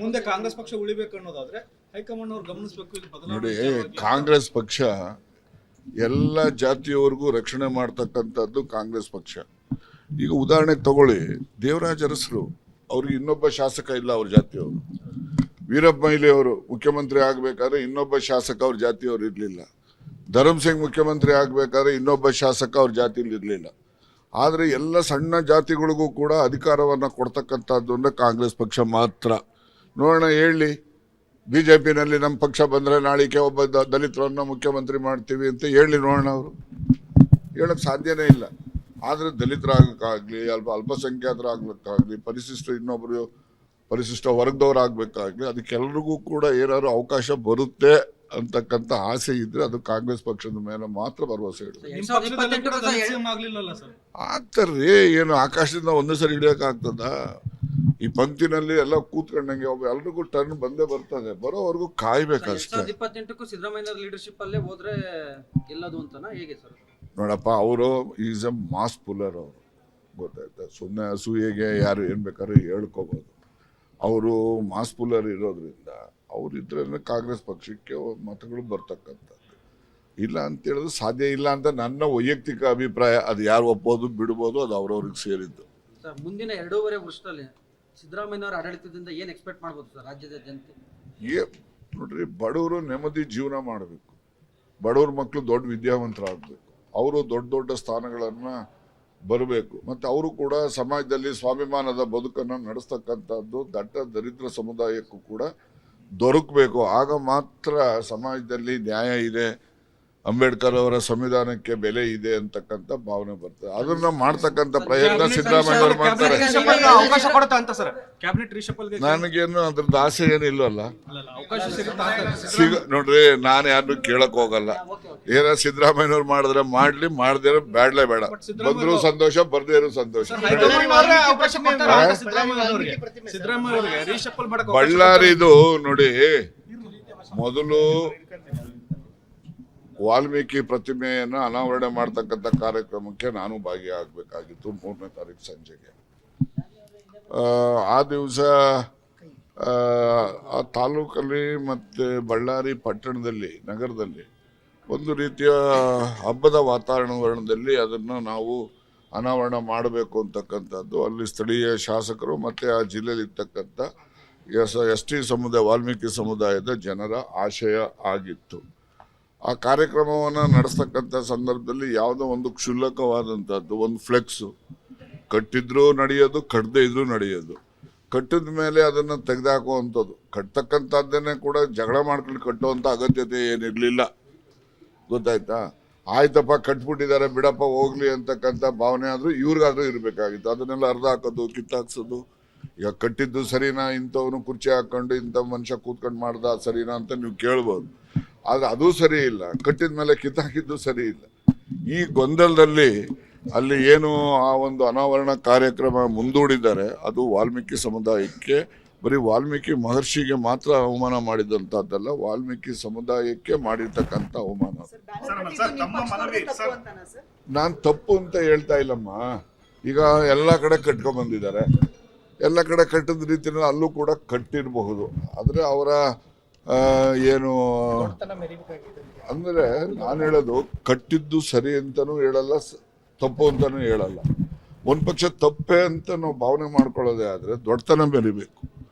ಮುಂದೆ ಕಾಂಗ್ರೆಸ್ ಪಕ್ಷ ಉಳಿಬೇಕು ಅನ್ನೋದಾದ್ರೆ ಹೈಕಮಾಂಡ್ ಅವ್ರು ಗಮನಿಸಬೇಕು. ನೋಡಿ, ಕಾಂಗ್ರೆಸ್ ಪಕ್ಷ ಎಲ್ಲ ಜಾತಿಯವರೆಗೂ ರಕ್ಷಣೆ ಮಾಡ್ತಕ್ಕಂಥದ್ದು ಕಾಂಗ್ರೆಸ್ ಪಕ್ಷ. ಈಗ ಉದಾಹರಣೆಗೆ ತಗೊಳ್ಳಿ, ದೇವರಾಜ ಅರಸರು, ಅವ್ರಿಗೆ ಇನ್ನೊಬ್ಬ ಶಾಸಕ ಇಲ್ಲ ಅವ್ರ ಜಾತಿಯವರು. ವೀರಪ್ಪ ಮೊಯ್ಲಿ ಅವರು ಮುಖ್ಯಮಂತ್ರಿ ಆಗ್ಬೇಕಾದ್ರೆ ಇನ್ನೊಬ್ಬ ಶಾಸಕ ಅವ್ರ ಜಾತಿಯವರು ಇರ್ಲಿಲ್ಲ. ಧರ್ಮ್ ಸಿಂಗ್ ಮುಖ್ಯಮಂತ್ರಿ ಆಗ್ಬೇಕಾದ್ರೆ ಇನ್ನೊಬ್ಬ ಶಾಸಕ ಅವ್ರ ಜಾತಿಯಲ್ಲಿ ಇರ್ಲಿಲ್ಲ. ಆದ್ರೆ ಎಲ್ಲ ಸಣ್ಣ ಜಾತಿಗಳಿಗೂ ಕೂಡ ಅಧಿಕಾರವನ್ನ ಕೊಡ್ತಕ್ಕಂಥದ್ದು ಅಂದ್ರೆ ಕಾಂಗ್ರೆಸ್ ಪಕ್ಷ ಮಾತ್ರ. ನೋಡೋಣ, ಹೇಳಿ ಬಿಜೆಪಿನಲ್ಲಿ ನಮ್ಮ ಪಕ್ಷ ಬಂದ್ರೆ ನಾಳಿಕೆ ಒಬ್ಬ ದಲಿತರನ್ನ ಮುಖ್ಯಮಂತ್ರಿ ಮಾಡ್ತೀವಿ ಅಂತ ಹೇಳಿ ನೋಡೋಣ. ಅವರು ಹೇಳಕ್ ಸಾಧ್ಯನೇ ಇಲ್ಲ. ಆದ್ರೆ ದಲಿತರಾಗಕ್ಕಾಗ್ಲಿ, ಅಲ್ಪಸಂಖ್ಯಾತರಾಗ್ಬೇಕಾಗ್ಲಿ, ಇನ್ನೊಬ್ರು ಪರಿಶಿಷ್ಟ ವರ್ಗದವರಾಗಬೇಕಾಗ್ಲಿ, ಅದಕ್ಕೆಲ್ರಿಗೂ ಕೂಡ ಏನಾದ್ರು ಅವಕಾಶ ಬರುತ್ತೆ ಅಂತಕ್ಕಂಥ ಆಸೆ ಇದ್ರೆ ಅದು ಕಾಂಗ್ರೆಸ್ ಪಕ್ಷದ ಮೇಲೆ ಮಾತ್ರ ಭರವಸೆ ಇಡುತ್ತೆ. ಆಗ್ತಾರ್ರಿ, ಏನು ಆಕಾಶದಿಂದ ಒಂದೇ ಸರಿ ಹಿಡಿಯಕ್ ಆಗ್ತದ? ಈ ಪಂಕ್ತಿನಲ್ಲಿ ಎಲ್ಲ ಕೂತ್ಕೊಂಡಂಗೆ ಎಲ್ರಿಗೂ ಟರ್ನ್ ಬಂದೇ ಬರ್ತದೆ, ಬರೋವರೆಗೂ ಕಾಯ್ಬೇಕಷ್ಟೇ. 2028ಕ್ಕೂ ಸಿದ್ದರಾಮಯ್ಯ ಲೀಡರ್ಶಿಪ್ ಅಲ್ಲೇ ಹೋದ್ರೆ ಗೆಲ್ಲೋದು ಅಂತನಾ ಹೇಗೆ ಸರ್? ನೋಡಪ್ಪ, ಅವರು ಈಸ್ ಎ ಮಾಸ್ ಪುಲ್ಲರ್. ಅವರು ಗೊತ್ತಾಯ್ತಾ, ಸುಮ್ಮನೆ ಅಸೂಯೆಗೆ ಯಾರು ಏನ್ ಬೇಕಾದ್ರೂ ಹೇಳ್ಕೋಬಹುದು. ಅವರು ಮಾಸ್ ಪುಲ್ಲರ್ ಇರೋದ್ರಿಂದ ಅವ್ರಿದ್ರೆ ಕಾಂಗ್ರೆಸ್ ಪಕ್ಷಕ್ಕೆ ಮತಗಳು ಬರ್ತಕ್ಕಂಥದ್ದು. ಇಲ್ಲ ಅಂತ ಹೇಳಿದ್ರೆ ಸಾಧ್ಯ ಇಲ್ಲ ಅಂತ ನನ್ನ ವೈಯಕ್ತಿಕ ಅಭಿಪ್ರಾಯ. ಅದು ಯಾರು ಒಪ್ಪೋದು ಬಿಡ್ಬೋದು, ಅದು ಅವ್ರವ್ರಿಗೆ ಸೇರಿದ್ದು. ಸರ್, ಮುಂದಿನ 2.5 ವರ್ಷದಲ್ಲಿ ಸಿದ್ದರಾಮಯ್ಯ ಅವರ ಆಡಳಿತದಿಂದ ಏನ್ ಎಕ್ಸ್ಪೆಕ್ಟ್ ಮಾಡ್ಬೋದು ಸರ್ ರಾಜ್ಯದ ಜನತೆ? ನೋಡ್ರಿ, ಬಡವರು ನೆಮ್ಮದಿ ಜೀವನ ಮಾಡಬೇಕು, ಬಡವ್ರ ಮಕ್ಕಳು ದೊಡ್ಡ ವಿದ್ಯಾವಂತರಾಗಬೇಕು, ಅವರು ದೊಡ್ಡ ದೊಡ್ಡ ಸ್ಥಾನಗಳನ್ನ ಬರಬೇಕು, ಮತ್ತೆ ಅವರು ಕೂಡ ಸಮಾಜದಲ್ಲಿ ಸ್ವಾಭಿಮಾನದ ಬದುಕನ್ನು ನಡೆಸ್ತಕ್ಕಂಥದ್ದು ದಟ್ಟ ದರಿದ್ರ ಸಮುದಾಯಕ್ಕೂ ಕೂಡ ದೊರಕಬೇಕು. ಆಗ ಮಾತ್ರ ಸಮಾಜದಲ್ಲಿ ನ್ಯಾಯ ಇದೆ, ಅಂಬೇಡ್ಕರ್ ಅವರ ಸಂವಿಧಾನಕ್ಕೆ ಬೆಲೆ ಇದೆ ಅಂತಕ್ಕಂಥ ಭಾವನೆ ಬರ್ತದೆ. ಅದನ್ನ ಮಾಡ್ತಕ್ಕಂಥ ಪ್ರಯತ್ನ ಸಿದ್ದರಾಮಯ್ಯ ಅವರು ಮಾಡ್ತಾರೆ. ನನಗೇನು ಅದ್ರದ್ದು ಆಸೆ ಏನಿಲ್ವಲ್ಲ. ನೋಡ್ರಿ, ನಾನು ಯಾರನ್ನು ಕೇಳಕ್ ಹೋಗಲ್ಲ. ಏನ ಸಿದ್ದರಾಮಯ್ಯವ್ರು ಮಾಡಿದ್ರೆ ಮಾಡ್ಲಿ, ಮಾಡದೇ ಬ್ಯಾಡ್ಲೇ ಬೇಡ. ಬಂದ್ರು ಸಂತೋಷ, ಬರ್ದೇ ಇರೋ ಸಂತೋಷ. ಬಳ್ಳಾರಿದು ನೋಡಿ, ಮೊದಲು ವಾಲ್ಮೀಕಿ ಪ್ರತಿಮೆಯನ್ನು ಅನಾವರಣೆ ಮಾಡ್ತಕ್ಕಂಥ ಕಾರ್ಯಕ್ರಮಕ್ಕೆ ನಾನು ಭಾಗಿಯಾಗಬೇಕಾಗಿತ್ತು 3ನೇ ತಾರೀಕು ಸಂಜೆಗೆ. ಆ ದಿವಸ ಆ ತಾಲೂಕಲ್ಲಿ ಮತ್ತೆ ಬಳ್ಳಾರಿ ಪಟ್ಟಣದಲ್ಲಿ, ನಗರದಲ್ಲಿ ಒಂದು ರೀತಿಯ ಹಬ್ಬದ ವಾತಾವರಣದಲ್ಲಿ ಅದನ್ನು ನಾವು ಅನಾವರಣ ಮಾಡಬೇಕು ಅಂತಕ್ಕಂಥದ್ದು ಅಲ್ಲಿ ಸ್ಥಳೀಯ ಶಾಸಕರು ಮತ್ತೆ ಆ ಜಿಲ್ಲೆಯಲ್ಲಿ ಇರ್ತಕ್ಕಂಥ ST ಸಮುದಾಯ, ವಾಲ್ಮೀಕಿ ಸಮುದಾಯದ ಜನರ ಆಶಯ ಆಗಿತ್ತು. ಆ ಕಾರ್ಯಕ್ರಮವನ್ನು ನಡೆಸ್ತಕ್ಕಂಥ ಸಂದರ್ಭದಲ್ಲಿ ಯಾವುದೋ ಒಂದು ಕ್ಷುಲ್ಲಕವಾದಂಥದ್ದು, ಒಂದು ಫ್ಲೆಕ್ಸು ಕಟ್ಟಿದ್ರೂ ನಡೆಯೋದು, ಕಟ್ಟದೇ ಇದ್ರೂ ನಡೆಯೋದು. ಕಟ್ಟಿದ ಮೇಲೆ ಅದನ್ನು ತೆಗೆದುಹಾಕುವಂಥದ್ದು, ಕಟ್ತಕ್ಕಂಥದ್ದನ್ನೇ ಕೂಡ ಜಗಳ ಮಾಡ್ಕೊಂಡು ಕಟ್ಟುವಂಥ ಅಗತ್ಯತೆ ಏನಿರಲಿಲ್ಲ. ಗೊತ್ತಾಯ್ತಾ? ಆಯ್ತಪ್ಪ, ಕಟ್ಬಿಟ್ಟಿದ್ದಾರೆ ಬಿಡಪ್ಪ ಹೋಗ್ಲಿ ಅಂತಕ್ಕಂಥ ಭಾವನೆ ಆದರೂ ಇವ್ರಿಗಾದ್ರೂ ಇರಬೇಕಾಗಿತ್ತು. ಅದನ್ನೆಲ್ಲ ಅರ್ಧ ಹಾಕೋದು, ಕಿತ್ತಾಕ್ಸೋದು. ಈಗ ಕಟ್ಟಿದ್ದು ಸರಿನಾ, ಇಂಥವನು ಕುರ್ಚಿ ಹಾಕೊಂಡು ಇಂಥ ಮನುಷ್ಯ ಕೂತ್ಕೊಂಡು ಮಾಡ್ದ ಸರಿನಾ ಅಂತ ನೀವು ಕೇಳ್ಬೋದು. ಆದ್ರೆ ಅದು ಸರಿ ಇಲ್ಲ, ಕಟ್ಟಿದ ಮೇಲೆ ಕಿತ್ತಾಕಿದ್ದು ಸರಿ ಇಲ್ಲ. ಈ ಗೊಂದಲದಲ್ಲಿ ಅಲ್ಲಿ ಏನು ಆ ಒಂದು ಅನಾವರಣ ಕಾರ್ಯಕ್ರಮ ಮುಂದೂಡಿದ್ದಾರೆ, ಅದು ವಾಲ್ಮೀಕಿ ಸಮುದಾಯಕ್ಕೆ, ಬರೀ ವಾಲ್ಮೀಕಿ ಮಹರ್ಷಿಗೆ ಮಾತ್ರ ಅವಮಾನ ಮಾಡಿದಂಥದ್ದಲ್ಲ, ವಾಲ್ಮೀಕಿ ಸಮುದಾಯಕ್ಕೆ ಮಾಡಿರ್ತಕ್ಕಂಥ ಅವಮಾನ. ನಾನು ತಪ್ಪು ಅಂತ ಹೇಳ್ತಾ ಇಲ್ಲಮ್ಮ. ಈಗ ಎಲ್ಲ ಕಡೆ ಕಟ್ಕೊಂಡ್ ಬಂದಿದ್ದಾರೆ, ಎಲ್ಲ ಕಡೆ ಕಟ್ಟಿದ ರೀತಿಯಲ್ಲಿ ಅಲ್ಲೂ ಕೂಡ ಕಟ್ಟಿರಬಹುದು. ಆದರೆ ಅವರ ಏನು ಅಂದ್ರೆ, ನಾನು ಹೇಳೋದು ಕಟ್ಟಿದ್ದು ಸರಿ ಅಂತನೂ ಹೇಳಲ್ಲ, ತಪ್ಪು ಅಂತಾನೂ ಹೇಳಲ್ಲ. ಒಂದು ಪಕ್ಷ ತಪ್ಪೆ ಅಂತ ನಾವು ಭಾವನೆ ಮಾಡ್ಕೊಳ್ಳೋದೇ ಆದರೆ ದೊಡ್ಡತನ ಮೆರಿಬೇಕು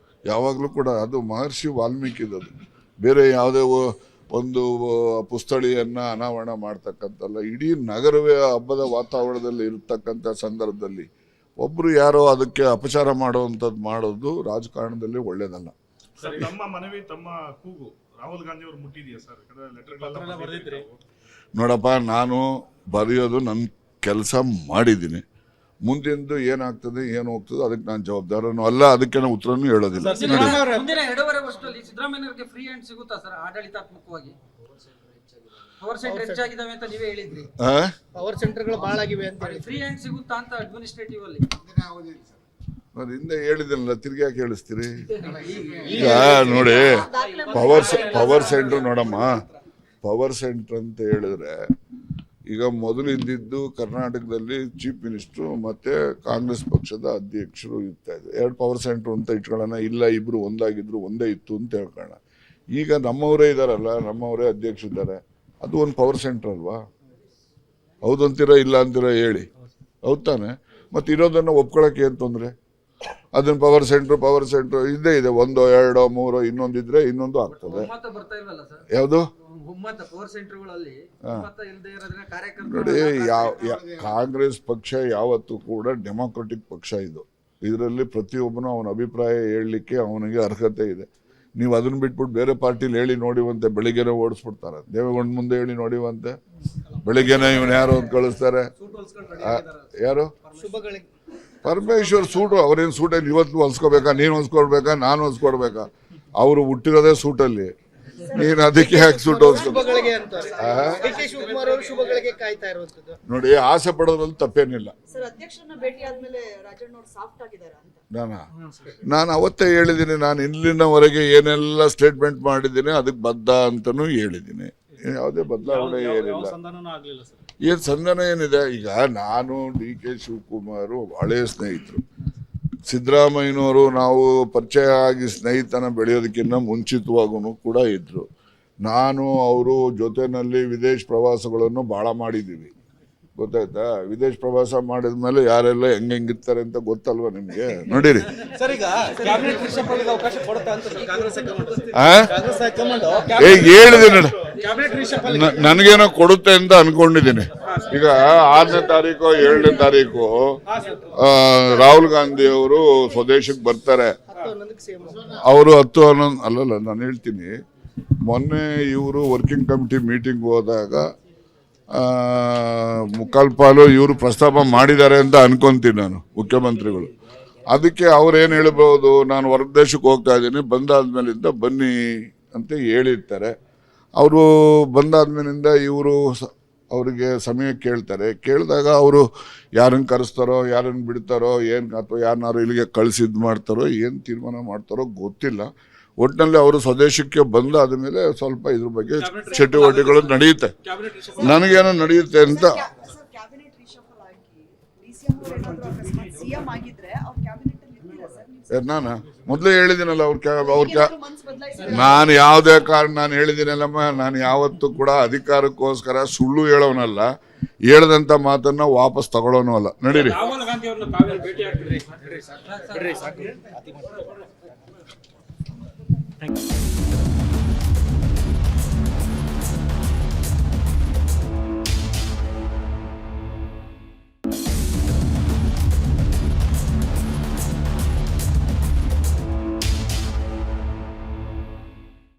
ಯಾವಾಗಲೂ ಕೂಡ. ಅದು ಮಹರ್ಷಿ ವಾಲ್ಮೀಕಿದದು, ಬೇರೆ ಯಾವುದೇ ಒಂದು ಪುಸ್ತಳಿಯನ್ನ ಅನಾವರಣ ಮಾಡ್ತಕ್ಕಂಥಲ್ಲ. ಇಡೀ ನಗರವೇ ಹಬ್ಬದ ವಾತಾವರಣದಲ್ಲಿ ಇರತಕ್ಕಂಥ ಸಂದರ್ಭದಲ್ಲಿ ಒಬ್ರು ಯಾರೋ ಅದಕ್ಕೆ ಅಪಚಾರ ಮಾಡುವಂಥದ್ದು ಮಾಡೋದು ರಾಜಕಾರಣದಲ್ಲಿ ಒಳ್ಳೇದಲ್ಲ. ತಮ್ಮ ಮನವಿ, ತಮ್ಮ ಕೂಗು ರಾಹುಲ್ ಗಾಂಧಿ ಅವರು ಮುಟ್ಟಿದೆಯಾ ಸರ್? ನೋಡಪ್ಪ, ನಾನು ಬರೆಯೋದು ನನ್ನ ಕೆಲಸ ಮಾಡಿದ್ದೀನಿ. ಮುಂದಿಂದು ಏನಾಗ್ತದೆ ಏನು ಹೋಗ್ತದೆ ಅದಕ್ಕೆ ನಾನು ಜವಾಬ್ದಾರನೂ ಅಲ್ಲ, ಅದಕ್ಕೆ ನಾನು ಉತ್ತರನೂ ಹೇಳೋದಿಲ್ಲ. ಮುಂದಿನ 2.5 ವರ್ಷದಲ್ಲಿ ಸಿದ್ದರಾಮಯ್ಯರಿಗೆ ಫ್ರೀ ಹ್ಯಾಂಡ್ ಸಿಗುತ್ತಾ ಸರ್ ಆಡಳಿತಾತ್ಮಕವಾಗಿ? ಪವರ್ ಸೆಂಟರ್ ಹೆಚ್ಚಾಗಿದ್ದಾವೆ ಅಂತ ನೀವೇ ಹೇಳಿದ್ರಿ. ಪವರ್ ಸೆಂಟರ್ಗಳು ಬಹಳ ಆಗಿವೆ ಅಂತ ಫ್ರೀ ಹ್ಯಾಂಡ್ ಸಿಗುತ್ತಾ ಅಂತ ಅಡ್ಮಿನಿಸ್ಟ್ರೇಟಿವ್ ಅಲ್ಲಿ? ನಾನು ಹಿಂದೆ ಹೇಳಿದೆನಲ್ಲ, ತಿರ್ಗಿ ಯಾಕೆ ಹೇಳಿಸ್ತೀರಿ? ಈಗ ನೋಡಿ, ಪವರ್ ಸೆಂಟರ್ ನೋಡಮ್ಮ, ಪವರ್ ಸೆಂಟರ್ ಅಂತ ಹೇಳಿದ್ರೆ ಈಗ ಮೊದಲು ಇದ್ದಿದ್ದು ಕರ್ನಾಟಕದಲ್ಲಿ ಚೀಫ್ ಮಿನಿಸ್ಟ್ರು ಮತ್ತೆ ಕಾಂಗ್ರೆಸ್ ಪಕ್ಷದ ಅಧ್ಯಕ್ಷರು ಇರ್ತಾ ಇದ್ರು. 2 ಪವರ್ ಸೆಂಟರ್ ಅಂತ ಇಟ್ಕೊಳ್ಳೋಣ, ಇಲ್ಲ ಇಬ್ರು ಒಂದಾಗಿದ್ರು ಒಂದೇ ಇತ್ತು ಅಂತ ಹೇಳ್ಕೊಳ್ಳೋಣ. ಈಗ ನಮ್ಮವರೇ ಇದಾರಲ್ಲ, ನಮ್ಮವರೇ ಅಧ್ಯಕ್ಷರಿದ್ದಾರೆ, ಅದು ಒಂದು ಪವರ್ ಸೆಂಟರ್ ಅಲ್ವಾ? ಹೌದು ಅಂತೀರಾ ಇಲ್ಲ ಅಂತೀರಾ ಹೇಳಿ, ಹೌದು ತಾನೆ? ಮತ್ತೆ ಇರೋದನ್ನ ಒಪ್ಕೊಳಕ್ಕೆ ಏನ್ ತೊಂದರೆ? ಅದನ್ನ ಪವರ್ ಸೆಂಟರ್ ಇದ್ದೇ ಇದೆ, 1 2 3 ಇನ್ನೊಂದಿದ್ರೆ ಇನ್ನೊಂದು ಆಗ್ತದೆ. ಬರ್ತಾ ಇಲ್ವಲ್ಲ ಸರ್, ಯಾವುದು ಒಮ್ಮತ ಪವರ್ ಸೆಂಟರ್ಗಳಲ್ಲಿ ಒಮ್ಮತ ಇಲ್ಲದೆ ಇರೋದ್ರಿಂದ ನೋಡಿ, ಕಾರ್ಯಕರ್ತರು ಕಾಂಗ್ರೆಸ್ ಪಕ್ಷ ಯಾವತ್ತೂ ಕೂಡ ಡೆಮಾಕ್ರೆಟಿಕ್ ಪಕ್ಷ ಇದು. ಇದರಲ್ಲಿ ಪ್ರತಿಯೊಬ್ಬನು ಅವನ ಅಭಿಪ್ರಾಯ ಹೇಳಲಿಕ್ಕೆ ಅವನಿಗೆ ಅರ್ಹತೆ ಇದೆ. ನೀವು ಅದನ್ನ ಬಿಟ್ಬಿಟ್ಟು ಬೇರೆ ಪಾರ್ಟಿಲಿ ಹೇಳಿ ನೋಡಿವಂತೆ ಬೆಳಿಗ್ಗೆನೆ ಓಡಿಸ್ಬಿಡ್ತಾರೆ. ದೇವೇಗೌಡ ಮುಂದೆ ಹೇಳಿ ನೋಡಿವಂತೆ ಬೆಳಿಗ್ಗೆನೆ ಇವನು ಯಾರು ಅಂತ ಕಳಿಸ್ತಾರೆ. ಯಾರು? ಪರಮೇಶ್ವರ್ ಸೂಟು, ಅವ್ರೇನು ಸೂಟಲ್ಲಿ ಇವತ್ತು ಹೊಲ್ಸ್ಕೋಬೇಕಾ? ನೀನು ಹೊಲ್ಸ್ಕೊಡ್ಬೇಕಾ? ನಾನು ಹೊಲ್ಸ್ಕೊಡ್ಬೇಕಾ? ಅವರು ಹುಟ್ಟಿರೋದೇ ಸೂಟಲ್ಲಿ, ನೀನು ಅದಕ್ಕೆ ಯಾಕೆ ಸೂಟ್ ಹೊಲ್ಸ್ಕೊಬೇಕು? ನೋಡಿ, ಆಸೆ ಪಡೋದ್ರಲ್ಲಿ ತಪ್ಪೇನಿಲ್ಲ. ನಾನು ಅವತ್ತೇ ಹೇಳಿದ್ದೀನಿ, ನಾನು ಇಲ್ಲಿನವರೆಗೆ ಏನೆಲ್ಲ ಸ್ಟೇಟ್ಮೆಂಟ್ ಮಾಡಿದ್ದೀನಿ ಅದಕ್ಕೆ ಬದ್ಧ ಅಂತನೂ ಹೇಳಿದ್ದೀನಿ. ಯಾವುದೇ ಬದಲಾವಣೆ ಏನಿಲ್ಲ. ಏನ್ ಸಂಧಾನ ಏನಿದೆ? ಈಗ ನಾನು DK ಶಿವಕುಮಾರ್ ಹಳೆಯ ಸ್ನೇಹಿತರು, ಸಿದ್ದರಾಮಯ್ಯನವರು ನಾವು ಪರಿಚಯ ಆಗಿ ಸ್ನೇಹಿತನ ಬೆಳೆಯೋದಕ್ಕಿಂತ ಮುಂಚಿತವಾಗೂ ಕೂಡ ಇದ್ರು. ನಾನು ಅವರು ಜೊತೆನಲ್ಲಿ ವಿದೇಶ ಪ್ರವಾಸಗಳನ್ನು ಬಹಳ ಮಾಡಿದ್ದೀವಿ, ಗೊತ್ತಾಯ್ತಾ? ವಿದೇಶ ಪ್ರವಾಸ ಮಾಡಿದ್ಮೇಲೆ ಯಾರೆಲ್ಲ ಹೆಂಗಿರ್ತಾರೆ ಅಂತ ಗೊತ್ತಲ್ವಾ ನಿಮ್ಗೆ? ನೋಡಿರಿ, ಹೇಳಿದ್ದೀನಿ, ನನಗೇನೋ ಕೊಡುತ್ತೆ ಅಂತ ಅನ್ಕೊಂಡಿದ್ದೀನಿ. ಈಗ 6ನೇ ತಾರೀಕು 7ನೇ ತಾರೀಕು ರಾಹುಲ್ ಗಾಂಧಿ ಅವರು ಸ್ವದೇಶಕ್ಕೆ ಬರ್ತಾರೆ. ಅವರು 10 11 ಅಲ್ಲಲ್ಲ, ನಾನು ಹೇಳ್ತೀನಿ, ಮೊನ್ನೆ ಇವರು ವರ್ಕಿಂಗ್ ಕಮಿಟಿ ಮೀಟಿಂಗ್ ಹೋದಾಗ 3/4 ಇವರು ಪ್ರಸ್ತಾಪ ಮಾಡಿದ್ದಾರೆ ಅಂತ ಅನ್ಕೊಂತೀನಿ ನಾನು, ಮುಖ್ಯಮಂತ್ರಿಗಳು. ಅದಕ್ಕೆ ಅವ್ರೇನು ಹೇಳ್ಬೋದು, ನಾನು ಹೊರದೇಶಕ್ಕೆ ಹೋಗ್ತಾ ಇದ್ದೀನಿ, ಬಂದಾದ್ಮೇಲಿಂದ ಬನ್ನಿ ಅಂತ ಹೇಳಿರ್ತಾರೆ. ಅವರು ಬಂದಾದ್ಮೇಲಿಂದ ಇವರು ಅವರಿಗೆ ಸಮಯ ಕೇಳ್ತಾರೆ. ಕೇಳಿದಾಗ ಅವರು ಯಾರನ್ನು ಕರೆಸ್ತಾರೋ ಯಾರನ್ನು ಬಿಡ್ತಾರೋ ಏನು, ಅಥವಾ ಯಾರನ್ನಾರು ಇಲ್ಲಿಗೆ ಕಳಿಸಿದ್ದು ಮಾಡ್ತಾರೋ ಏನು ತೀರ್ಮಾನ ಮಾಡ್ತಾರೋ ಗೊತ್ತಿಲ್ಲ. ಒಟ್ಟಿನಲ್ಲಿ ಅವರು ಸ್ವದೇಶಕ್ಕೆ ಬಂದಾದ ಮೇಲೆ ಸ್ವಲ್ಪ ಇದ್ರ ಬಗ್ಗೆ ಚಟುವಟಿಕೆಗಳು ನಡೆಯುತ್ತೆ. ನನಗೇನೋ ನಡೆಯುತ್ತೆ ಅಂತ ನಾನು ಮೊದಲೇ ಹೇಳಿದ್ದೀನಲ್ಲ. ನಾನು ಯಾವುದೇ ಕಾರಣ ನಾನು ಹೇಳಿದ್ದೀನಲ್ಲಮ್ಮ, ನಾನು ಯಾವತ್ತೂ ಕೂಡ ಅಧಿಕಾರಕ್ಕೋಸ್ಕರ ಸುಳ್ಳು ಹೇಳೋನಲ್ಲ, ಹೇಳ್ದಂತ ಮಾತನ್ನ ವಾಪಸ್ ತಗೊಳ್ಳೋನು ಅಲ್ಲ. ನಡೀರಿ. ರಾಹುಲ್ ಗಾಂಧಿ ಅವ್ರನ್ನ ತಾವೇನು ಭೇಟಿ ಆಗ್ತಿದ್ರಿ?